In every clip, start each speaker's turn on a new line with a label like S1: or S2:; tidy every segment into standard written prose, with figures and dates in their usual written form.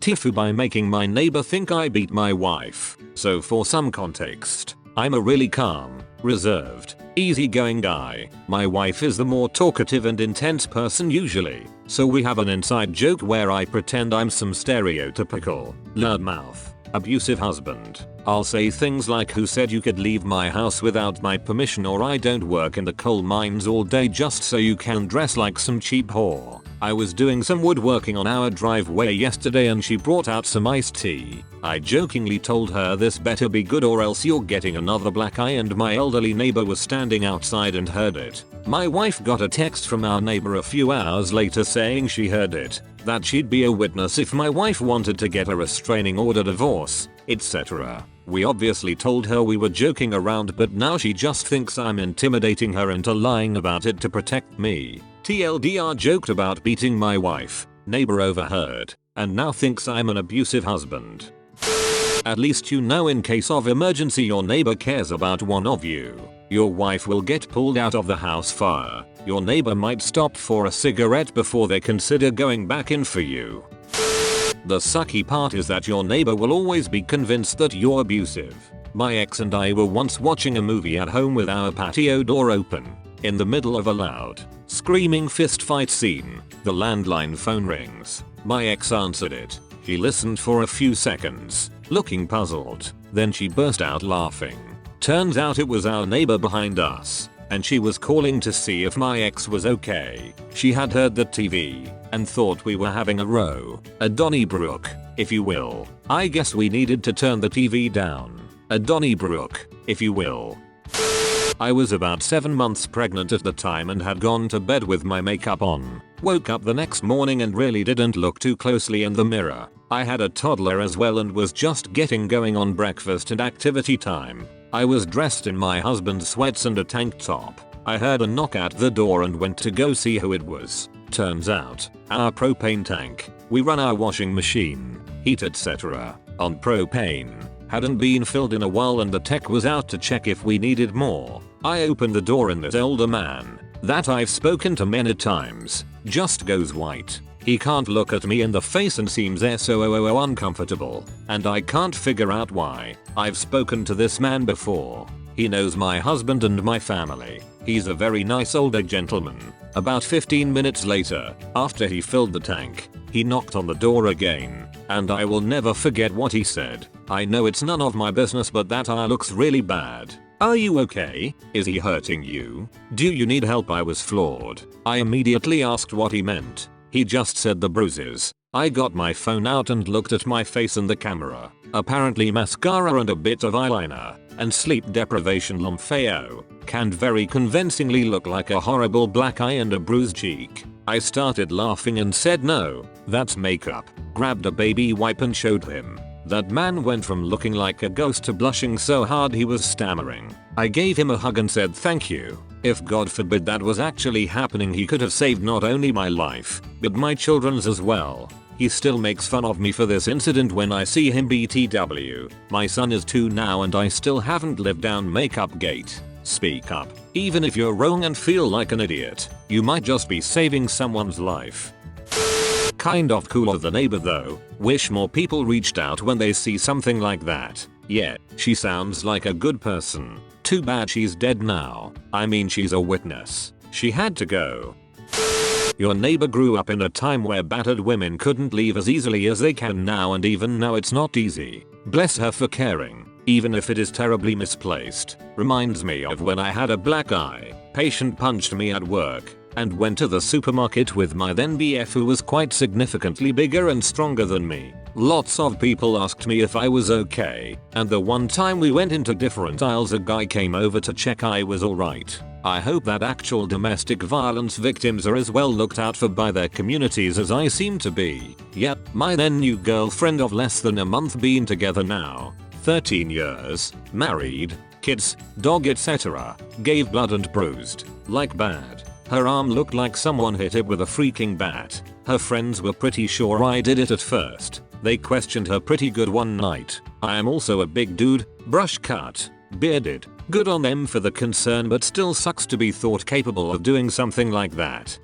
S1: TIFU by making my neighbor think I beat my wife. So for some context, I'm a really calm, reserved, easygoing guy. My wife is the more talkative and intense person usually, so we have an inside joke where I pretend I'm some stereotypical, loudmouth, abusive husband. I'll say things like, who said you could leave my house without my permission, or I don't work in the coal mines all day just so you can dress like some cheap whore. I was doing some woodworking on our driveway yesterday and she brought out some iced tea. I jokingly told her this better be good or else you're getting another black eye, and my elderly neighbor was standing outside and heard it. My wife got a text from our neighbor a few hours later saying she heard it, that she'd be a witness if my wife wanted to get a restraining order, divorce, etc. We obviously told her we were joking around, but now she just thinks I'm intimidating her into lying about it to protect me. TLDR, joked about beating my wife, neighbor overheard, and now thinks I'm an abusive husband. At least you know, in case of emergency your neighbor cares about one of you. Your wife will get pulled out of the house fire. Your neighbor might stop for a cigarette before they consider going back in for you. The sucky part is that your neighbor will always be convinced that you're abusive. My ex and I were once watching a movie at home with our patio door open. In the middle of a loud, screaming fist fight scene, the landline phone rings. My ex answered it. She listened for a few seconds, looking puzzled. Then she burst out laughing. Turns out it was our neighbor behind us, and she was calling to see if my ex was okay. She had heard the TV and thought we were having a row, a Donnybrook, if you will. I guess we needed to turn the TV down. A Donnybrook, if you will. I was about 7 months pregnant at the time and had gone to bed with my makeup on. Woke up the next morning and really didn't look too closely in the mirror. I had a toddler as well and was just getting going on breakfast and activity time. I was dressed in my husband's sweats and a tank top. I heard a knock at the door and went to go see who it was. Turns out, our propane tank, we run our washing machine, heat etc. on propane, hadn't been filled in a while and the tech was out to check if we needed more. I opened the door and this older man, that I've spoken to many times, just goes white. He can't look at me in the face and seems so uncomfortable, and I can't figure out why. I've spoken to this man before. He knows my husband and my family. He's a very nice older gentleman. About 15 minutes later, after he filled the tank, he knocked on the door again, and I will never forget what he said. I know it's none of my business, but that eye looks really bad. Are you okay? Is he hurting you? Do you need help? I was floored. I immediately asked what he meant. He just said the bruises. I got my phone out and looked at my face in the camera. Apparently mascara and a bit of eyeliner and sleep deprivation LMFAO can very convincingly look like a horrible black eye and a bruised cheek. I started laughing and said no, that's makeup. Grabbed a baby wipe and showed him. That man went from looking like a ghost to blushing so hard he was stammering. I gave him a hug and said thank you. If God forbid that was actually happening, he could have saved not only my life, but my children's as well. He still makes fun of me for this incident when I see him. BTW. My son is 2 now and I still haven't lived down makeup gate. Speak up. Even if you're wrong and feel like an idiot, you might just be saving someone's life. Kind of cool of the neighbor though. Wish more people reached out when they see something like that. Yeah, she sounds like a good person. Too bad she's dead now. I mean, she's a witness. She had to go. Your neighbor grew up in a time where battered women couldn't leave as easily as they can now, and even now it's not easy. Bless her for caring, even if it is terribly misplaced. Reminds me of when I had a black eye. Patient punched me at work and went to the supermarket with my then BF, who was quite significantly bigger and stronger than me. Lots of people asked me if I was okay, and the one time we went into different aisles a guy came over to check I was alright. I hope that actual domestic violence victims are as well looked out for by their communities as I seem to be. Yep, my then new girlfriend of less than a month, been together now 13 years, married, kids, dog etc. Gave blood and bruised, like bad. Her arm looked like someone hit it with a freaking bat. Her friends were pretty sure I did it at first. They questioned her pretty good one night. I am also a big dude, brush cut, bearded. Good on them for the concern, but still sucks to be thought capable of doing something like that.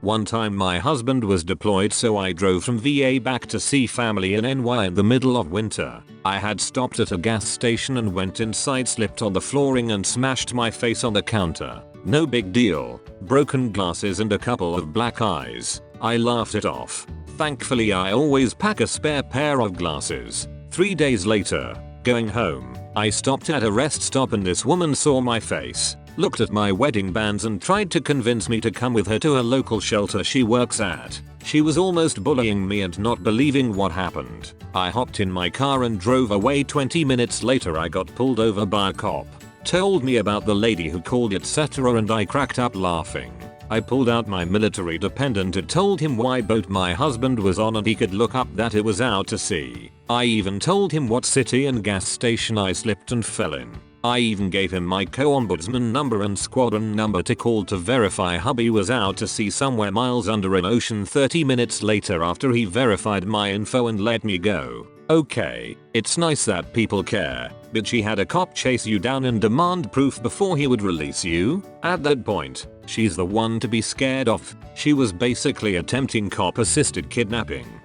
S1: One time my husband was deployed, so I drove from VA back to see family in NY in the middle of winter. I had stopped at a gas station and went inside, slipped on the flooring and smashed my face on the counter. No big deal. Broken glasses and a couple of black eyes. I laughed it off. Thankfully I always pack a spare pair of glasses. 3 days later, going home, I stopped at a rest stop and this woman saw my face, looked at my wedding bands and tried to convince me to come with her to a local shelter she works at. She was almost bullying me and not believing what happened. I hopped in my car and drove away. 20 minutes later I got pulled over by a cop. Told me about the lady who called, etc., and I cracked up laughing. I pulled out my military dependent and told him why boat my husband was on and he could look up that it was out to sea. I even told him what city and gas station I slipped and fell in. I even gave him my co-ombudsman number and squadron number to call to verify hubby was out to sea somewhere miles under an ocean. 30 minutes later, after he verified my info and let me go. Okay, it's nice that people care, but she had a cop chase you down and demand proof before he would release you? At that point, she's the one to be scared of. She was basically attempting cop-assisted kidnapping.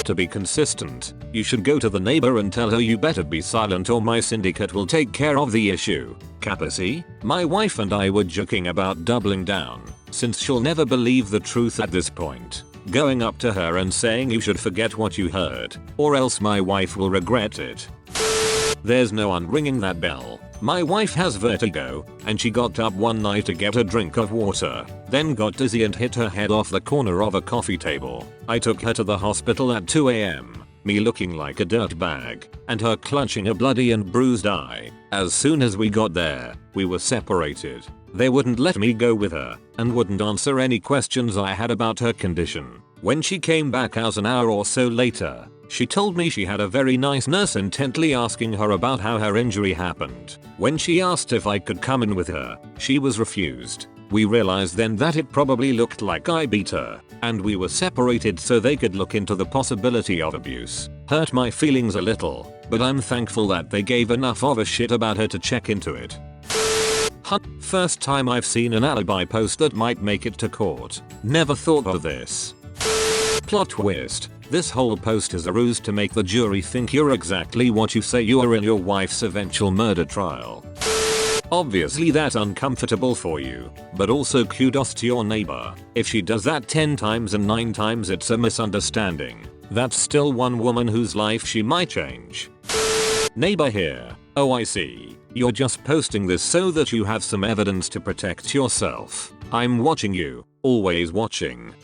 S1: To be consistent, you should go to the neighbor and tell her you better be silent or my syndicate will take care of the issue. Capacity? My wife and I were joking about doubling down, since she'll never believe the truth at this point. Going up to her and saying you should forget what you heard, or else my wife will regret it. There's no unringing that bell. My wife has vertigo, and she got up one night to get a drink of water, then got dizzy and hit her head off the corner of a coffee table. I took her to the hospital at 2 AM, me looking like a dirtbag, and her clutching a bloody and bruised eye. As soon as we got there, we were separated. They wouldn't let me go with her, and wouldn't answer any questions I had about her condition. When she came back out an hour or so later, she told me she had a very nice nurse intently asking her about how her injury happened. When she asked if I could come in with her, she was refused. We realized then that it probably looked like I beat her, and we were separated so they could look into the possibility of abuse. Hurt my feelings a little, but I'm thankful that they gave enough of a shit about her to check into it. First time I've seen an alibi post that might make it to court. Never thought of this. Plot twist. This whole post is a ruse to make the jury think you're exactly what you say you are in your wife's eventual murder trial. Obviously that's uncomfortable for you, but also kudos to your neighbor. If she does that 10 times and 9 times it's a misunderstanding. That's still one woman whose life she might change. Neighbor here. Oh, I see. You're just posting this so that you have some evidence to protect yourself. I'm watching you. Always watching.